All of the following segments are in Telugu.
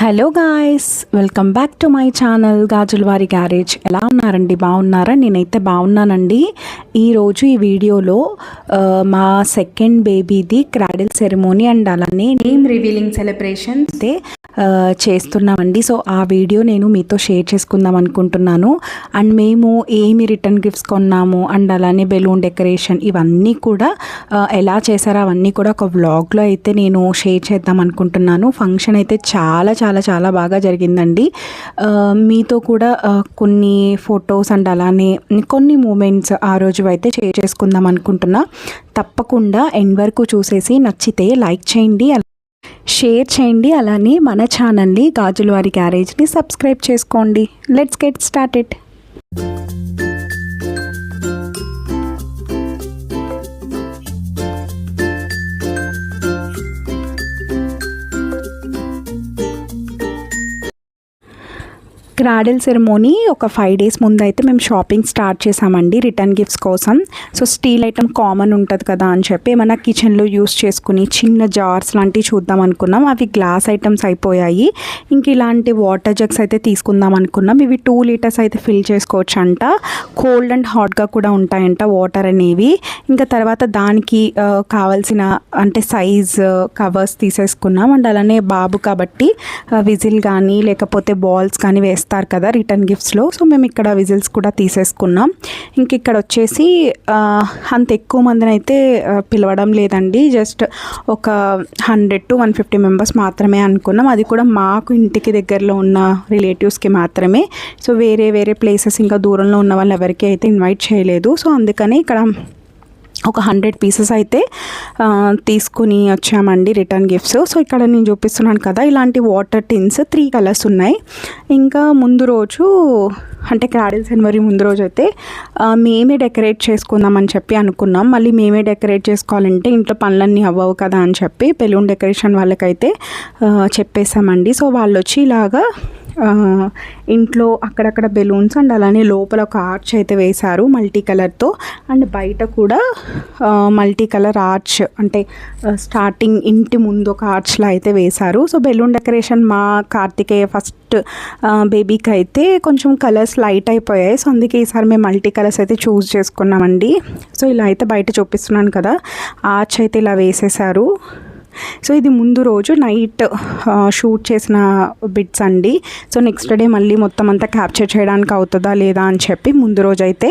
Hello guys, welcome back to my channel Gajulavari garage. ఎలా ఉన్నారండి? బాగున్నారా? నేనైతే బాగున్నానండి. ఈరోజు ఈ వీడియోలో మా సెకండ్ బేబీది క్రాడిల్ సెరమోనీ అండ్ అలానే నేమ్ రివీలింగ్ సెలబ్రేషన్ అయితే చేస్తున్నామండి. సో ఆ వీడియో నేను మీతో షేర్ చేసుకుందాం అనుకుంటున్నాను. అండ్ మేము ఏమి రిటర్న్ గిఫ్ట్స్ కొన్నాము అండ్ అలానే బెలూన్ డెకరేషన్ ఇవన్నీ కూడా ఎలా చేశారో అవన్నీ కూడా ఒక వ్లాగ్లో అయితే నేను షేర్ చేద్దాం అనుకుంటున్నాను. ఫంక్షన్ అయితే చాలా చాలా చాలా బాగా జరిగిందండి. మీతో కూడా కొన్ని ఫొటోస్ అండ్ అలానే కొన్ని మూమెంట్స్ ఆ రోజు అయితే షేర్ చేసుకుందాం అనుకుంటున్నా. తప్పకుండా ఎండ్ వరకు చూసేసి నచ్చితే లైక్ చేయండి, షేర్ చేయండి, అలానే మన ఛానల్ని గాజులవారి గ్యారేజ్ని సబ్స్క్రైబ్ చేసుకోండి. Let's get started. Cradle ceremony ఒక 5 days ముందు అయితే మేము షాపింగ్ స్టార్ట్ చేసామండి రిటర్న్ గిఫ్ట్స్ కోసం. సో స్టీల్ ఐటమ్ కామన్ ఉంటుంది కదా అని చెప్పి ఏమైనా కిచెన్లో యూస్ చేసుకుని చిన్న జార్స్ లాంటివి చూద్దాం అనుకున్నాం. అవి గ్లాస్ ఐటమ్స్ అయిపోయాయి. ఇంక ఇలాంటి వాటర్ జగ్స్ అయితే తీసుకుందాం అనుకున్నాం. ఇవి 2 liters అయితే ఫిల్ చేసుకోవచ్చు అంట. కోల్డ్ అండ్ హాట్గా కూడా ఉంటాయంట వాటర్ అనేవి. ఇంకా తర్వాత దానికి కావాల్సిన అంటే సైజ్ కవర్స్ తీసేసుకున్నాం. అండ్ అలానే బాబు కాబట్టి విజిల్ కానీ లేకపోతే బాల్స్ కానీ వేస్తాం కదా రిటర్న్ గిఫ్ట్స్లో. సో మేము ఇక్కడ విజిల్స్ కూడా తీసేసుకున్నాం. ఇంక ఇక్కడ వచ్చేసి అంత ఎక్కువ మందిని అయితే పిలవడం లేదండి. జస్ట్ ఒక 100 to 150 members మాత్రమే అనుకున్నాం. అది కూడా మాకు ఇంటికి దగ్గరలో ఉన్న రిలేటివ్స్కి మాత్రమే. సో వేరే వేరే ప్లేసెస్ ఇంకా దూరంలో ఉన్న వాళ్ళు ఎవరికి అయితే ఇన్వైట్ చేయలేదు. సో అందుకని ఇక్కడ ఒక 100 pieces అయితే తీసుకుని వచ్చామండి రిటర్న్ గిఫ్ట్స్. సో ఇక్కడ నేను చూపిస్తున్నాను కదా ఇలాంటి వాటర్ టిన్స్ 3 colors ఉన్నాయి. ఇంకా ముందు రోజు అంటే క్రాడిల్ సెరమనీ ముందు రోజు అయితే మేమే డెకరేట్ చేసుకుందామని చెప్పి అనుకున్నాం. మళ్ళీ మేమే డెకరేట్ చేసుకోవాలంటే ఇంట్లో పనులన్నీ అవ్వవు కదా అని చెప్పి బెలూన్ డెకరేషన్ వాళ్ళకైతే చెప్పేసామండి. సో వాళ్ళు వచ్చి ఇలాగా ఇంట్లో అక్కడక్కడ బెలూన్స్ అండ్ అలానే లోపల ఒక ఆర్చ్ అయితే వేశారు మల్టీ కలర్తో. అండ్ బయట కూడా మల్టీ కలర్ ఆర్చ్ అంటే స్టార్టింగ్ ఇంటి ముందు ఒక ఆర్చ్లా అయితే వేశారు. సో బెలూన్ డెకరేషన్ మా కార్తికేయ ఫస్ట్ బేబీకి అయితే కొంచెం కలర్స్ లైట్ అయిపోయాయి. సో అందుకే ఈసారి మేము మల్టీ కలర్స్ అయితే చూస్ చేసుకున్నామండి. సో ఇలా అయితే బయట చూపిస్తున్నాను కదా ఆర్చ్ అయితే ఇలా వేసేసారు. సో ఇది ముందు రోజు నైట్ షూట్ చేసిన బిట్స్ అండి. సో నెక్స్ట్ డే మళ్ళీ మొత్తం అంతా క్యాప్చర్ చేయడానికి అవుతుందా లేదా అని చెప్పి ముందు రోజు అయితే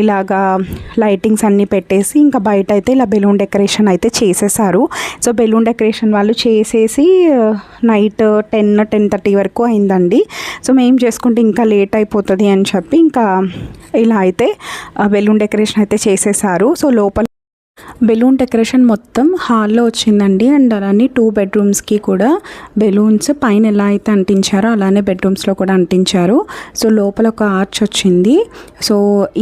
ఇలాగా లైటింగ్స్ అన్నీ పెట్టేసి ఇంకా బయట అయితే ఇలా బెలూన్ డెకరేషన్ అయితే చేసేసారు. సో బెలూన్ డెకరేషన్ వాళ్ళు చేసేసి నైట్ 10-10:30 వరకు అయిందండి. సో మేము చేసుకుంటే ఇంకా లేట్ అయిపోతుంది అని చెప్పి ఇంకా ఇలా అయితే బెలూన్ డెకరేషన్ అయితే చేసేసారు. సో లోపల బెలూన్ డెకరేషన్ మొత్తం హాల్లో వచ్చిందండి. అండ్ అలానే 2 bedrooms కూడా బెలూన్స్ పైన ఎలా అయితే అంటించారో అలానే బెడ్రూమ్స్లో కూడా అంటించారు. సో లోపల ఒక ఆర్చ్ వచ్చింది. సో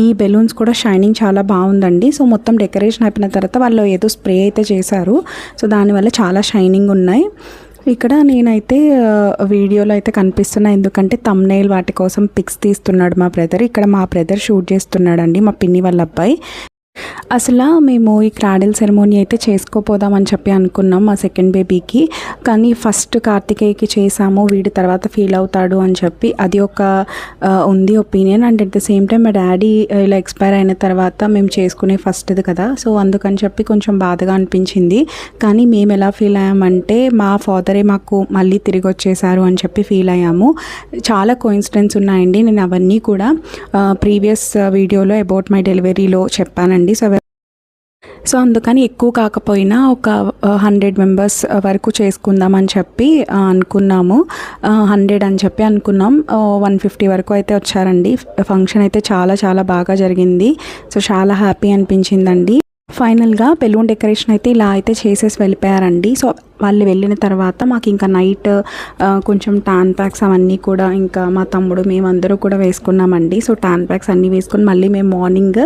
ఈ బెలూన్స్ కూడా షైనింగ్ చాలా బాగుందండి. సో మొత్తం డెకరేషన్ అయిపోయిన తర్వాత వాళ్ళు ఏదో స్ప్రే అయితే చేశారు. సో దానివల్ల చాలా షైనింగ్ ఉన్నాయి. ఇక్కడ నేనైతే వీడియోలో అయితే కనిపిస్తున్నా ఎందుకంటే థంబ్నెయిల్ వాటి కోసం పిక్స్ తీస్తున్నాడు మా బ్రదర్. ఇక్కడ మా బ్రదర్ షూట్ చేస్తున్నాడండి, మా పిన్ని వాళ్ళ అబ్బాయి. అసలు మేము ఈ క్రాడిల్ సెరమోనీ అయితే చేసుకోపోదామని చెప్పి అనుకున్నాం మా సెకండ్ బేబీకి. కానీ ఫస్ట్ కార్తికేయకి చేసాము, వీడి తర్వాత ఫీల్ అవుతాడు అని చెప్పి అది ఒక ఉంది opinion. And at the same time మా డాడీ ఇలా ఎక్స్పైర్ అయిన తర్వాత మేము చేసుకునే ఫస్ట్ది కదా. సో అందుకని చెప్పి కొంచెం బాధగా అనిపించింది. కానీ మేము ఎలా ఫీల్ అయ్యామంటే మా ఫాదరే మాకు మళ్ళీ తిరిగి వచ్చేసారు అని చెప్పి ఫీల్ అయ్యాము. చాలా కోఇన్సిడెన్స్ ఉన్నాయండి. నేను అవన్నీ కూడా ప్రీవియస్ వీడియోలో అబౌట్ మై డెలివరీలో చెప్పానండి. సో అందుకని ఎక్కువ కాకపోయినా ఒక 100 members వరకు చేసుకుందామని చెప్పి అనుకున్నాము. 100 అని చెప్పి అనుకున్నాం. 150 వరకు అయితే వచ్చారండి. ఫంక్షన్ అయితే చాలా చాలా బాగా జరిగింది. సో చాలా హ్యాపీ అనిపించిందండి. ఫైనల్గా బెలూన్ డెకరేషన్ అయితే ఇలా అయితే చేసేసి వెళ్ళిపోయారండి. సో వాళ్ళు వెళ్ళిన తర్వాత మాకు ఇంకా నైట్ కొంచెం టాన్ ప్యాక్స్ అవన్నీ కూడా ఇంకా మా తమ్ముడు మేమందరూ కూడా వేసుకున్నామండి. సో టాన్ ప్యాక్స్ అన్నీ వేసుకొని మళ్ళీ మేము మార్నింగ్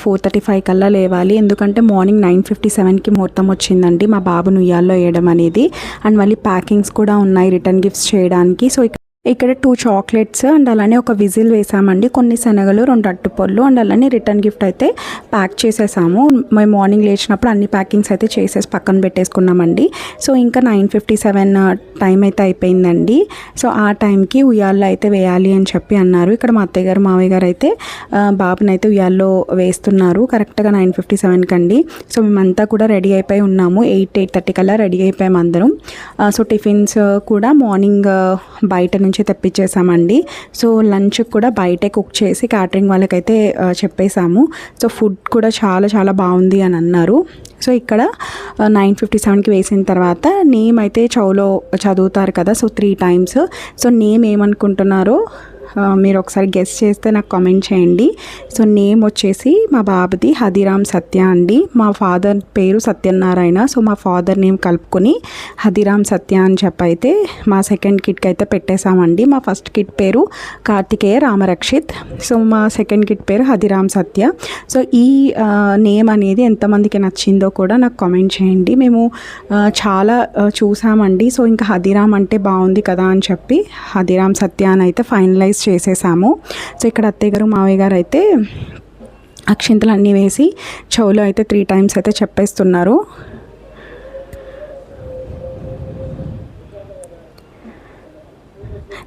4:35 కల్లా లేవాలి. ఎందుకంటే మార్నింగ్ 9:57కి ముహూర్తం వచ్చిందండి మా బాబును ఉయ్యాల్లో వేయడం అనేది. అండ్ మళ్ళీ ప్యాకింగ్స్ కూడా ఉన్నాయి రిటర్న్ గిఫ్ట్స్ చేయడానికి. సో ఇక్కడ 2 చాక్లెట్స్ అండ్ అలానే ఒక విజిల్ వేసామండి. కొన్ని శనగలు, 2 అరటిపళ్ళు అండ్ అలానే రిటర్న్ గిఫ్ట్ అయితే ప్యాక్ చేసేసాము. మేము మార్నింగ్ లేచినప్పుడు అన్ని ప్యాకింగ్స్ అయితే చేసేసి పక్కన పెట్టేసుకున్నామండి. సో ఇంకా 9:57 టైం అయితే అయిపోయిందండి. సో ఆ టైంకి ఉయ్యాల్లో అయితే వేయాలి అని చెప్పి అన్నారు. ఇక్కడ మా అత్తయ్య గారు, మావయ్య గారు అయితే బాబుని అయితే ఉయ్యాల్లో వేస్తున్నారు కరెక్ట్గా 9:57 కండి. సో మేమంతా కూడా రెడీ అయిపోయి ఉన్నాము. 8:30 కల్లా రెడీ అయిపోయాము అందరం. సో టిఫిన్స్ కూడా మార్నింగ్ బయట నుంచి తెప్పించేసామండి. సో లంచ్ కూడా బయటే కుక్ చేసి క్యాటరింగ్ వాళ్ళకైతే చెప్పేసాము. సో ఫుడ్ కూడా చాలా చాలా బాగుంది అని అన్నారు. సో ఇక్కడ 9:57కి వేసిన తర్వాత నేమ్ అయితే చెవులో చదువుతారు కదా, సో 3 టైమ్స్. సో నేమ్ ఏమనుకుంటున్నారో మీరు ఒకసారి గెస్ చేస్తే నాకు కామెంట్ చేయండి. సో నేమ్ వచ్చేసి మా బాబుది హదిరామ్ సత్య అండి. మా ఫాదర్ పేరు సత్యనారాయణ. సో మా ఫాదర్ నేమ్ కలుపుకొని హదిరామ్ సత్య అని చెప్పైతే మా సెకండ్ కిడ్కి అయితే పెట్టేశామండి. మా ఫస్ట్ కిడ్ పేరు కార్తికేయ రామరక్షిత్. సో మా సెకండ్ కిడ్ పేరు హదిరామ్ సత్య. సో ఈ నేమ్ అనేది ఎంతమందికి నచ్చిందో కూడా నాకు కామెంట్ చేయండి. మేము చాలా చూసామండి. సో ఇంకా హదిరామ్ అంటే బాగుంది కదా అని చెప్పి హదిరామ్ సత్య అని అయితే ఫైనలైజ్ చేసేసాము. సో ఇక్కడ అత్తయ్య గారు, మావయ్య గారు అయితే అక్షింతలు అన్నీ వేసి చెవులో అయితే 3 టైమ్స్ అయితే చెప్పేస్తున్నారు.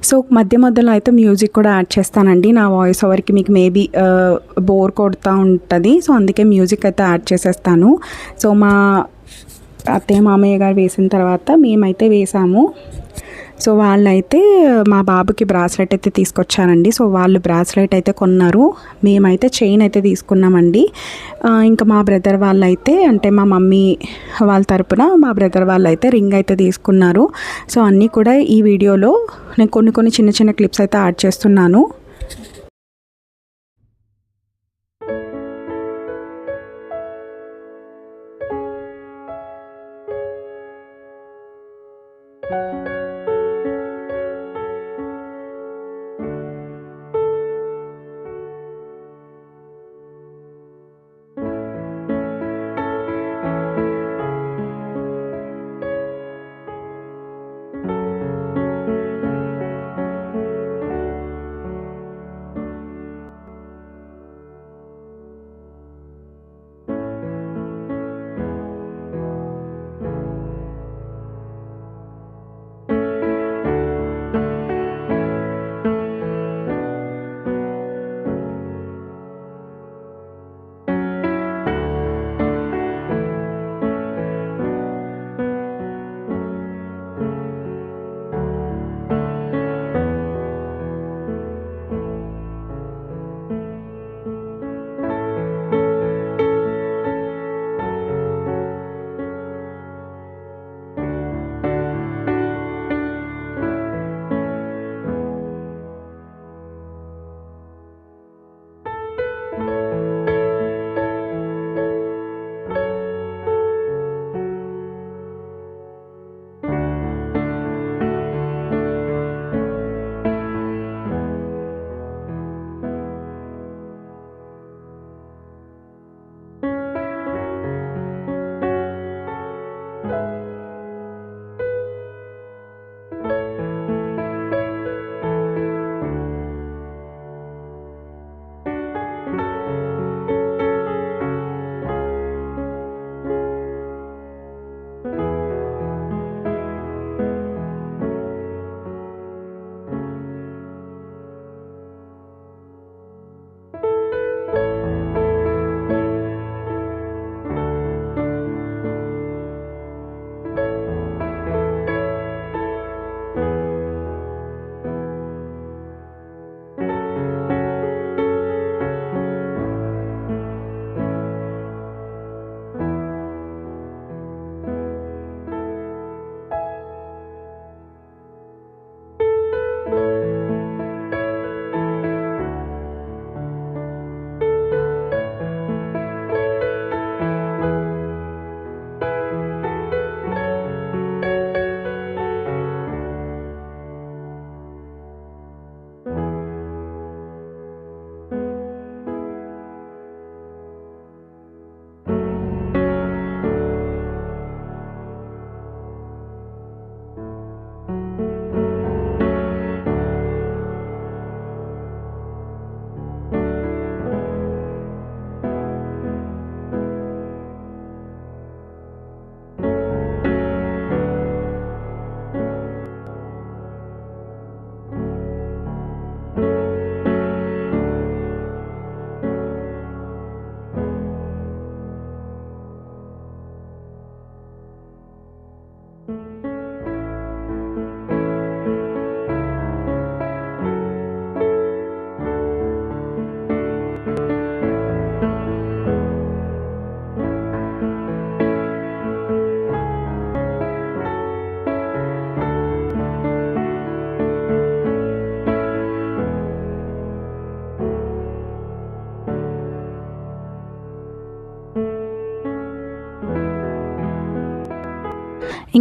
సో మధ్య మధ్యలో అయితే మ్యూజిక్ కూడా యాడ్ చేస్తానండి. నా వాయిస్ ఓవర్కి మీకు మేబీ బోర్ కొడుతూ ఉంటుంది. సో అందుకే మ్యూజిక్ అయితే యాడ్ చేసేస్తాను. సో మా అత్తయ్య, మామయ్య గారు వేసిన తర్వాత మేమైతే వేసాము. సో వాళ్ళైతే మా బాబుకి బ్రాస్లెట్ అయితే తీసుకొచ్చారండి. సో వాళ్ళు బ్రాస్లెట్ అయితే కొన్నారు. మేమైతే చైన్ అయితే తీసుకున్నామండి. ఇంకా మా బ్రదర్ వాళ్ళైతే, అంటే మా మమ్మీ వాళ్ళ తరపున మా బ్రదర్ వాళ్ళైతే రింగ్ అయితే తీసుకున్నారు. సో అన్నీ కూడా ఈ వీడియోలో నేను కొన్ని చిన్న చిన్న క్లిప్స్ అయితే యాడ్ చేస్తున్నాను.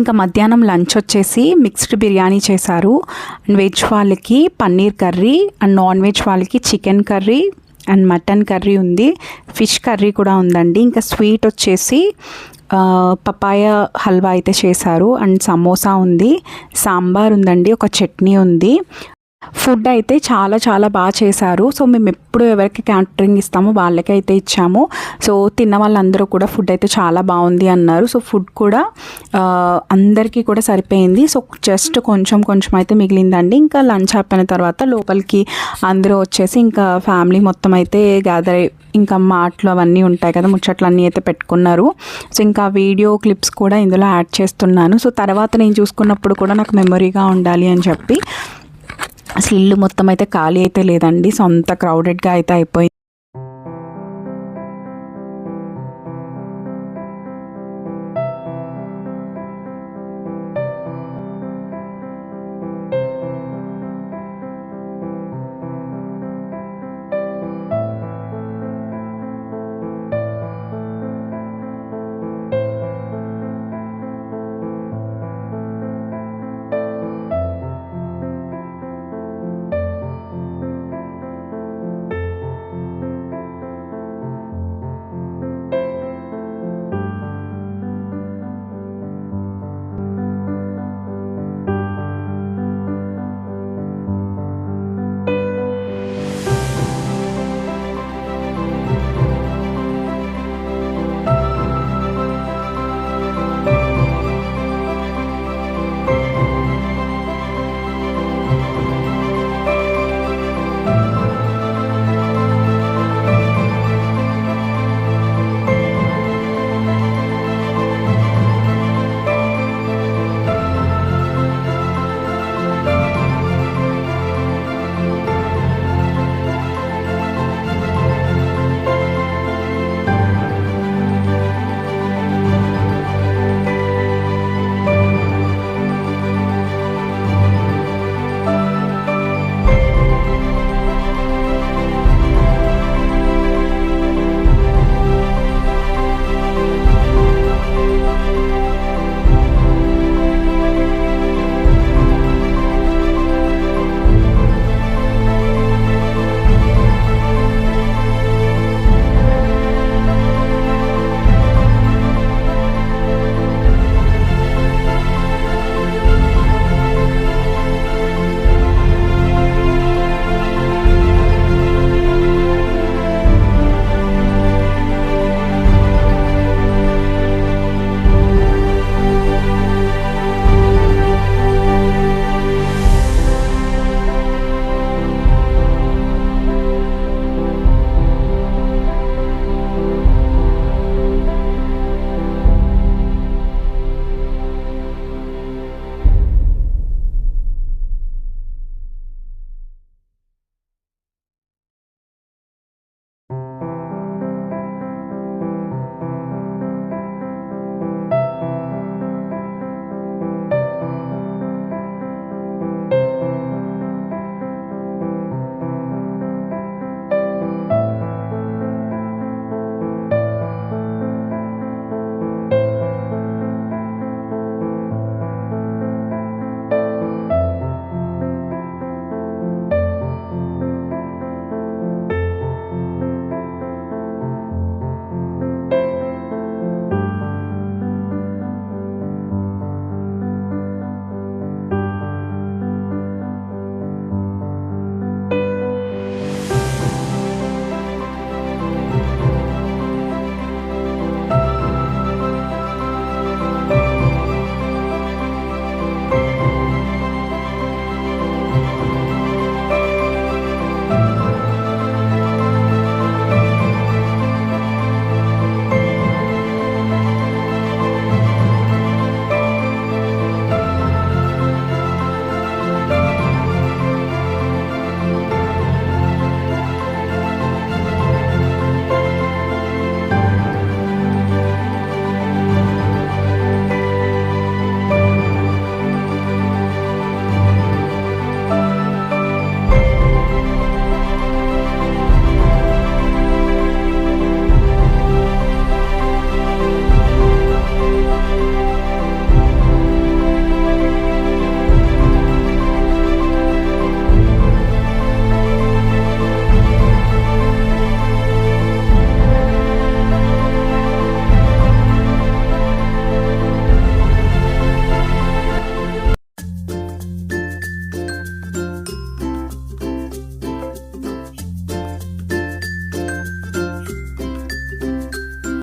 ఇంకా మధ్యాహ్నం లంచ్ వచ్చేసి మిక్స్డ్ బిర్యానీ చేశారు. అండ్ వెజ్ వాళ్ళకి paneer curry and non veg వాళ్ళకి chicken curry and mutton curry ఉంది. ఫిష్ కర్రీ కూడా ఉందండి. ఇంకా స్వీట్ వచ్చేసి పపాయ హల్వా అయితే చేశారు అండ్ సమోసా ఉంది, సాంబార్ ఉందండి, ఒక చట్నీ ఉంది. ఫుడ్ అయితే చాలా చాలా బాగా చేశారు. సో మేము ఎప్పుడు ఎవరికి క్యాటరింగ్ ఇస్తామో వాళ్ళకైతే ఇచ్చాము. సో తిన్న వాళ్ళందరూ కూడా ఫుడ్ అయితే చాలా బాగుంది అన్నారు. సో ఫుడ్ కూడా అందరికీ కూడా సరిపోయింది. సో జస్ట్ కొంచెం అయితే మిగిలిందండి. ఇంకా లంచ్ అయిపోయిన తర్వాత లోపలికి అందరూ వచ్చేసి ఇంకా ఫ్యామిలీ మొత్తం అయితే గ్యాదర్ ఇంకా మాటలు అవన్నీ ఉంటాయి కదా, ముచ్చట్లు అన్నీ అయితే పెట్టుకున్నారు. సో ఇంకా వీడియో క్లిప్స్ కూడా ఇందులో యాడ్ చేస్తున్నాను. సో తర్వాత నేను చూసుకున్నప్పుడు కూడా నాకు మెమొరీగా ఉండాలి అని చెప్పి. అసలు ఇల్లు మొత్తం అయితే ఖాళీ అయితే లేదండి, సో అంత క్రౌడెడ్గా అయితే అయిపోయింది.